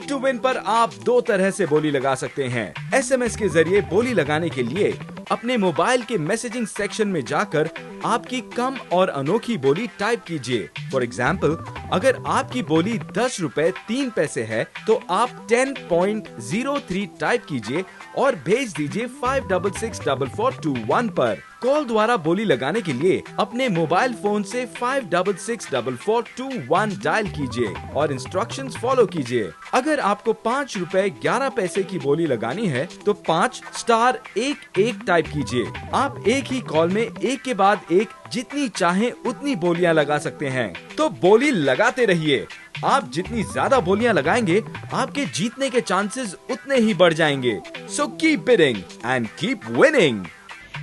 Bit to win पर आप दो तरह से बोली लगा सकते हैं। SMS के जरिए बोली लगाने के लिए अपने मोबाइल के मैसेजिंग सेक्शन में जाकर आपकी कम और अनोखी बोली टाइप कीजिए। फॉर एग्जाम्पल, अगर आपकी बोली 10 रुपए 3 पैसे है तो आप 10.03 टाइप कीजिए और भेज दीजिए 566441 पर। कॉल द्वारा बोली लगाने के लिए अपने मोबाइल फोन से 566441 डायल कीजिए और इंस्ट्रक्शंस फॉलो कीजिए। अगर आपको 5 रुपए 11 पैसे की बोली लगानी है तो 5*11 टाइप कीजिए। आप एक ही कॉल में एक के बाद एक जितनी चाहें उतनी बोलियां लगा सकते हैं। तो बोली लगाते रहिए। आप जितनी ज्यादा बोलियां लगाएंगे, आपके जीतने के चांसेस उतने ही बढ़ जाएंगे। So keep bidding and keep winning.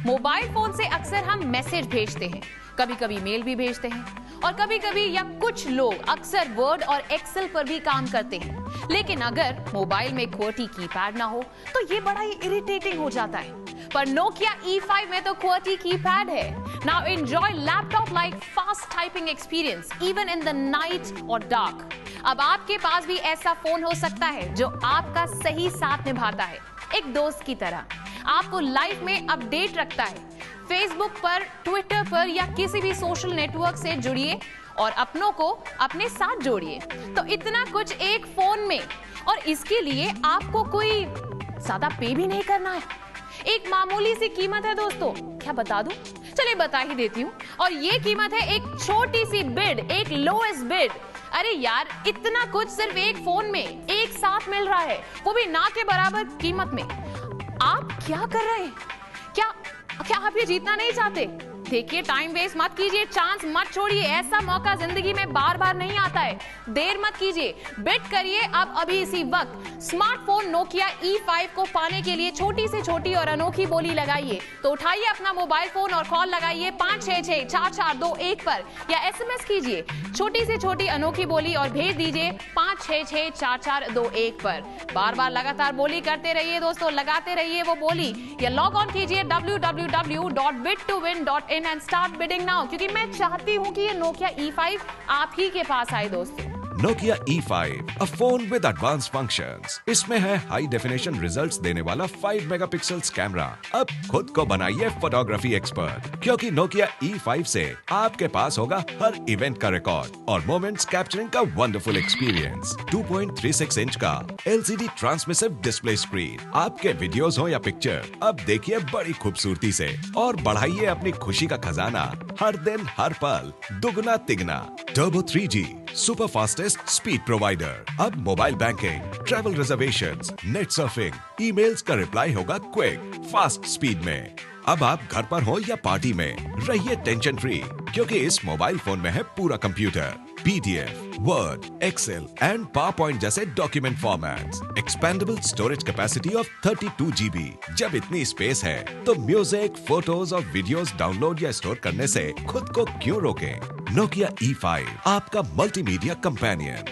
Mobile phone से अक्सर हम मैसेज भेजते हैं, कभी कभी मेल भी भेजते हैं और कभी कभी या कुछ लोग अक्सर वर्ड और एक्सेल पर भी काम करते हैं। लेकिन अगर मोबाइल में QWERTY कीपैड ना हो तो ये बड़ा ही इरिटेटिंग हो जाता है। पर Nokia E5 में तो QWERTY कीपैड है। Now enjoy laptop like fast typing experience even in the night or dark। अब आपके पास भी ऐसा फोन हो सकता है जो आपका सही साथ निभाता है, एक दोस्त की तरह आपको लाइफ में अपडेट रखता है। फेसबुक पर, ट्विटर पर या किसी भी सोशल नेटवर्क से जुड़िए और अपनों को अपने साथ जोड़िए। तो इतना कुछ एक फोन में, और इसके लिए आपको कोई ज्यादा पे भी नहीं करना है। एक मामूली सी कीमत है दोस्तों, क्या बता दूं? चलिए बता ही देती हूँ। और ये कीमत है एक छोटी सी बिड, एक लोएस्ट बिड। अरे यार, इतना कुछ सिर्फ एक फोन में एक साथ मिल रहा है, वो भी ना के बराबर कीमत में। आप क्या कर रहे हैं? क्या आप ये जीतना नहीं चाहते? देखिए, टाइम वेस्ट मत कीजिए, चांस मत छोड़िए। ऐसा मौका जिंदगी में बार बार नहीं आता है। देर मत कीजिए, बिट करिए अब अभी इसी वक्त। स्मार्टफोन Nokia E5 को पाने के लिए छोटी से छोटी और अनोखी बोली लगाइए। तो उठाइए अपना मोबाइल फोन और कॉल लगाइए 5664421 पर, या SMS कीजिए छोटी से छोटी अनोखी बोली और भेज दीजिए 5664421 पर। बार बार लगातार बोली करते रहिए दोस्तों, लगाते रहिए वो बोली, या लॉग ऑन कीजिए www.bit2win.in and start bidding now, क्योंकि मैं चाहती हूँ कि ये Nokia E5 आप ही के पास आए दोस्तों। Nokia E5, a phone with advanced functions। इसमें है हाई डेफिनेशन रिजल्ट्स देने वाला 5 मेगापिक्सल्स कैमरा। अब खुद को बनाइए फोटोग्राफी एक्सपर्ट, क्योंकि Nokia E5 से आपके पास होगा हर इवेंट का रिकॉर्ड और मोमेंट्स कैप्चरिंग का वंडरफुल एक्सपीरियंस। 2.36 इंच का LCD ट्रांसमिसिव डिस्प्ले स्क्रीन। आपके वीडियोस हो या पिक्चर, अब देखिए बड़ी खूबसूरती से और बढ़ाइए अपनी खुशी का खजाना हर दिन हर पल दुगना तिगना। Turbo 3G super fastest speed provider. अब mobile banking, travel reservations, net surfing, emails का रिप्लाई होगा क्विक, फास्ट स्पीड में। अब आप घर पर हो या पार्टी में, रहिए टेंशन फ्री, क्योंकि इस मोबाइल फोन में है पूरा computer, PDF, Word, Excel and PowerPoint जैसे document formats. Expandable storage capacity of 32 GB। जब इतनी स्पेस है तो म्यूजिक, फोटोज और वीडियोस डाउनलोड या स्टोर करने से खुद को क्यों रोकें? Nokia E5, आपका मल्टीमीडिया कंपेनियन।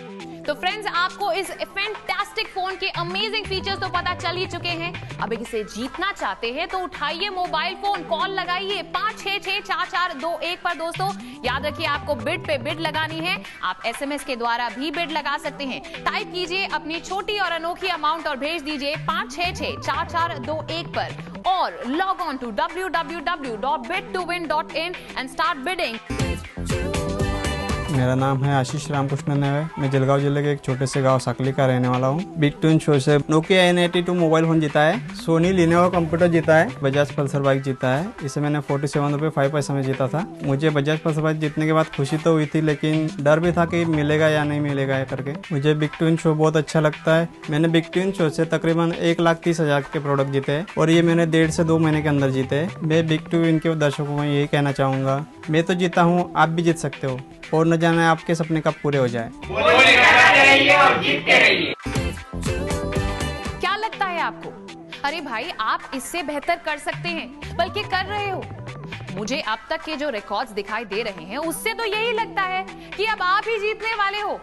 तो फ्रेंड्स, आपको इस फैंटास्टिक फोन के अमेजिंग फीचर्स तो पता चल ही चुके हैं। अब इसे जीतना चाहते हैं तो उठाइए मोबाइल फोन, कॉल लगाइए 5664421 पर दोस्तों। याद रखिए, आपको बिड पे बिड लगानी है। आप SMS के द्वारा भी बिड लगा सकते हैं। टाइप कीजिए अपनी छोटी और अनोखी अमाउंट और भेज दीजिए 5664421 पर, और log on to www.bit2win.in and start bidding. मेरा नाम है आशीष रामकृष्ण नेवे। मैं जलगांव जिले के एक छोटे से गांव साकली का रहने वाला हूँ। बिट टू विन शो से Nokia N82 मोबाइल फोन जीता है, सोनी लिनोवो कंप्यूटर जीता है, बजाज पल्सर बाइक जीता है। इसे मैंने 47 रुपये 5 पैसे में जीता था। मुझे बजाज पल्सर बाइक जीतने के बाद खुशी तो हुई थी, लेकिन डर भी था कि मिलेगा या नहीं मिलेगा करके। मुझे बिट टू विन शो बहुत अच्छा लगता है। मैंने बिट टू विन शो से तकरीबन 1,30,000 के प्रोडक्ट जीते हैं और ये मैंने 1.5 से 2 महीने के अंदर जीते हैं। मैं बिट टू विन के दर्शकों को यही कहना चाहूँगा, मैं तो जीता हूँ, आप भी जीत सकते हो, और न जाने आपके सपने कब पूरे हो जाए। क्या लगता है आपको? अरे भाई, आप इससे बेहतर कर सकते हैं, बल्कि कर रहे हो। मुझे अब तक के जो रिकॉर्ड्स दिखाई दे रहे हैं उससे तो यही लगता है कि अब आप ही जीतने वाले हो।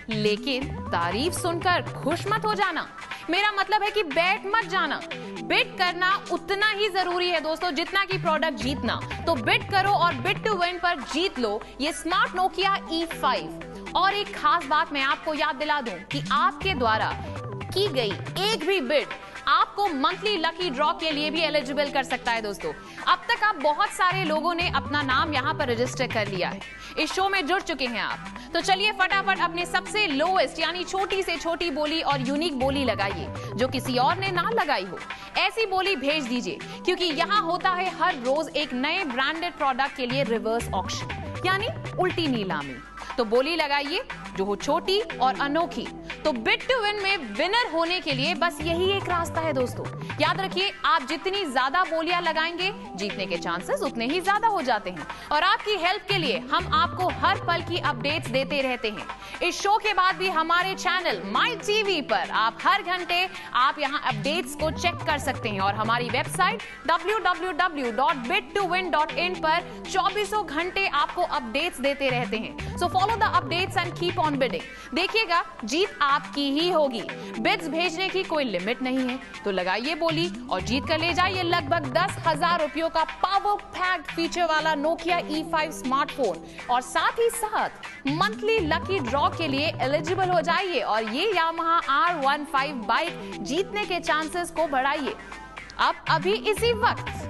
लेकिन तारीफ सुनकर खुश मत हो जाना। मेरा मतलब है कि बैठ मत जाना। बिट करना उतना ही जरूरी है दोस्तों जितना कि प्रोडक्ट जीतना। तो बिट करो और बिट टू विन पर जीत लो ये स्मार्ट Nokia E5। और एक खास बात मैं आपको याद दिला दूं कि आपके द्वारा की गई एक भी बिड आपको मंथली लकी ड्रॉ के लिए भी एलिजिबल कर सकता है दोस्तों। अब तक आप बहुत सारे लोगों ने अपना नाम यहाँ पर रजिस्टर कर लिया है, इस शो में जुड़ चुके हैं आप। तो चलिए फटाफट अपने सबसे लोएस्ट यानी छोटी से छोटी बोली और यूनिक बोली लगाइए जो किसी और ने ना लगाई हो। ऐसी बोली भेज दीजिए क्योंकि यहाँ होता है हर रोज एक नए ब्रांडेड प्रोडक्ट के लिए रिवर्स ऑक्शन यानी उल्टी नीलामी। तो बोली लगाइए जो हो छोटी और अनोखी। तो बिड टू विन में विनर होने के लिए बस यही एक रास्ता है दोस्तों। याद रखिए, आप जितनी ज्यादा बोलियां लगाएंगे जीतने के चांसेस उतने ही ज्यादा हो जाते हैं। और आपकी हेल्प के लिए हम आपको हर पल की अपडेट्स देते रहते हैं। इस शो के बाद भी हमारे चैनल माई टीवी पर आप हर घंटे आप यहाँ अपडेट्स को चेक कर सकते हैं और हमारी वेबसाइट www.bidtowin.in पर 24 घंटे आपको अपडेट्स देते रहते हैं। So follow the updates and keep on bidding. देखिएगा जीत आपकी ही होगी। बिड्स भेजने की कोई लिमिट नहीं है, तो लगाइए बोली और जीत कर ले जाइए लगभग 10,000 रुपयों का पावर पैक्ड फीचर वाला नोकिया E5 स्मार्टफोन और साथ ही साथ मंथली लकी ड्रॉ के लिए एलिजिबल हो जाइए और ये यामाहा R15 बाइक जीतने के चांसेस को बढ़ाइए। अब अभी इसी वक्त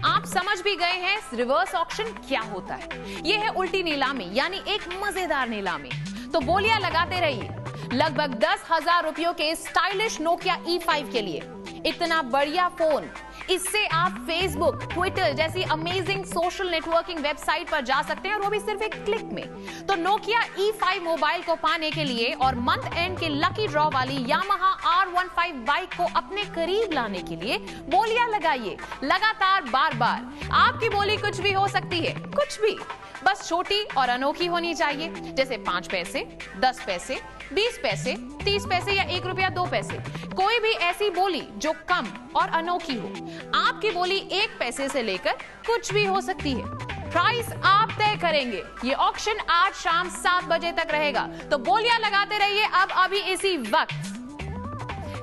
आप समझ भी गए हैं रिवर्स ऑक्शन क्या होता है। यह है उल्टी नीलामी यानी एक मजेदार नीलामी। तो बोलियां लगाते रहिए लगभग 10,000 रुपयों के स्टाइलिश नोकिया E5 के लिए। इतना बढ़िया फोन, इससे आप फेसबुक, ट्विटर जैसी अमेजिंग सोशल नेटवर्किंग वेबसाइट पर जा सकते हैं और वो भी सिर्फ एक क्लिक में। तो नोकिया E5 मोबाइल को पाने के लिए और मंथ एंड के लकी ड्रॉ वाली यामाहा R15 बाइक को अपने करीब लाने के लिए बोलियां लगाइए लगातार बार बार। आपकी बोली कुछ भी हो सकती है, कुछ भी, बस छोटी और अनोखी होनी चाहिए, जैसे 5 पैसे, 10 पैसे, 20 पैसे, 30 पैसे या 1 रुपया 2 पैसे। कोई भी ऐसी बोली जो कम और अनोखी हो। आपकी बोली 1 पैसे से लेकर कुछ भी हो सकती है। प्राइस आप तय करेंगे। ये ऑक्शन आज शाम 7 बजे तक रहेगा, तो बोलियां लगाते रहिए अब अभी इसी वक्त।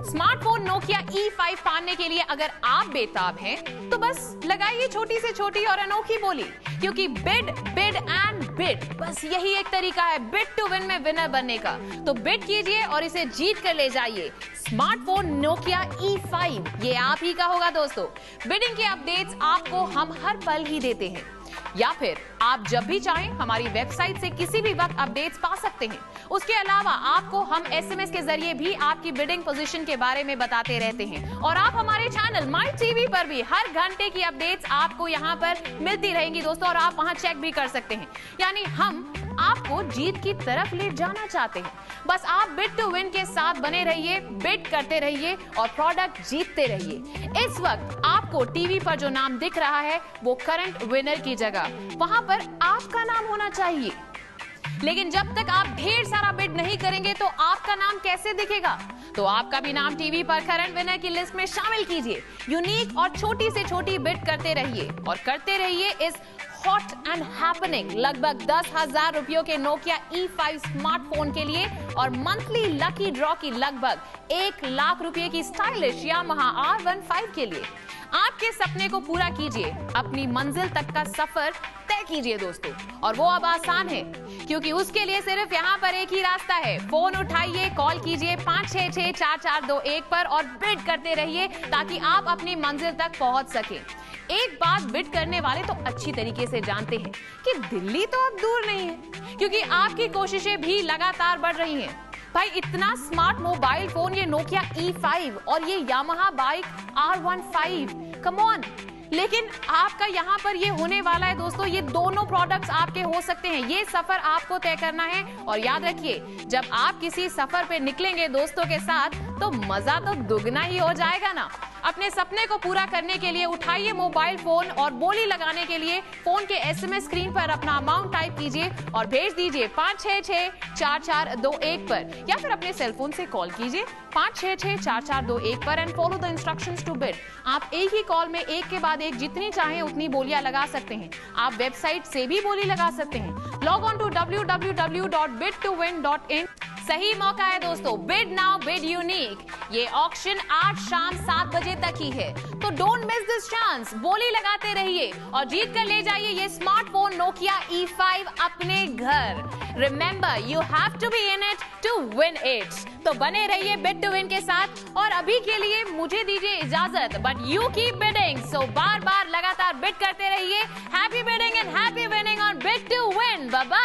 स्मार्टफोन नोकिया E5 पाने के लिए अगर आप बेताब हैं, तो बस लगाइए छोटी से छोटी और अनोखी बोली, क्योंकि बिड बिड एंड बिड, बस यही एक तरीका है बिड टू विन में विनर बनने का। तो बिड कीजिए और इसे जीत कर ले जाइए स्मार्टफोन नोकिया E5। ये आप ही का होगा दोस्तों। बिडिंग के अपडेट्स आपको हम हर पल ही देते हैं, या फिर आप जब भी चाहें हमारी वेबसाइट से किसी भी वक्त अपडेट्स पा सकते हैं। उसके अलावा आपको हम SMS के जरिए भी आपकी बिडिंग पोजीशन के बारे में बताते रहते हैं और आप हमारे चैनल माई टीवी पर भी हर घंटे की अपडेट्स आपको यहाँ पर मिलती रहेंगी दोस्तों, और आप वहाँ चेक भी कर सकते हैं। यानी हम आपको जीत की तरफ ले जाना चाहते हैं। बस आप बिड टू विन के साथ बने रहिए, बिड करते रहिए और प्रोडक्ट जीतते रहिए। इस वक्त आपको टीवी पर जो नाम दिख रहा है वो करंट विनर की जगह वहां पर आपका नाम होना चाहिए। लेकिन जब तक आप ढेर सारा बिड नहीं करेंगे तो आपका नाम कैसे दिखेगा? तो आपका भी नाम टीवी पर करंट विनर की लिस्ट में शामिल कीजिए। यूनिक और छोटी से छोटी बिड करते रहिए और करते रहिए इस हॉट एंड हैपनिंग लगभग 10,000 रुपयों के नोकिया E5 स्मार्टफोन के लिए और मंथली लकी ड्रॉ की लगभग 1 लाख रुपए की स्टाइलिश यामाहा R15 के लिए। आपके सपने को पूरा कीजिए, अपनी मंजिल तक का सफर तय कीजिए दोस्तों। और वो अब आसान है, क्योंकि उसके लिए सिर्फ यहाँ पर एक ही रास्ता है। फोन उठाइए, कॉल कीजिए 566-4421 पर और बिड करते रहिए ताकि आप अपनी मंजिल तक पहुंच सके। एक बात बिड करने वाले तो अच्छी तरीके से जानते हैं कि दिल्ली तो अब दूर नहीं है, क्योंकि आपकी कोशिशें भी लगातार बढ़ रही हैं। भाई इतना स्मार्ट मोबाइल फोन, ये नोकिया E5 और ये Yamaha bike R15, come on. लेकिन आपका यहाँ पर ये होने वाला है दोस्तों, ये दोनों प्रोडक्ट्स आपके हो सकते हैं। ये सफर आपको तय करना है और याद रखिए, जब आप किसी सफर पे निकलेंगे दोस्तों के साथ तो मजा तो दुगना ही हो जाएगा ना। अपने सपने को पूरा करने के लिए उठाइए मोबाइल फोन और बोली लगाने के लिए फोन के SMS स्क्रीन पर अपना अमाउंट टाइप कीजिए और भेज दीजिए 566-4421 पर, या फिर अपने सेलफोन से कॉल कीजिए 566-4421 पर and follow the instructions to bid. आप एक ही कॉल में एक के बाद एक जितनी चाहें उतनी बोलियां लगा सकते हैं। आप वेबसाइट से भी बोली लगा सकते हैं। Log on to www.bidtowin.in। सही मौका है दोस्तों, बिड नाउ बिड यूनिक। ये ऑक्शन आज शाम 7 बजे महीने तक ही है, तो डोंट मिस दिस चांस। बोली लगाते रहिए और जीत कर ले जाइए ये स्मार्टफोन नोकिया E5 अपने घर। Remember, you have to be in it to win it. तो बने रहिए बिड टू विन के साथ और अभी के लिए मुझे दीजिए इजाजत, but you keep bidding. So बार बार लगातार बिड करते रहिए। Happy bidding and happy winning on bid to win. Bye bye.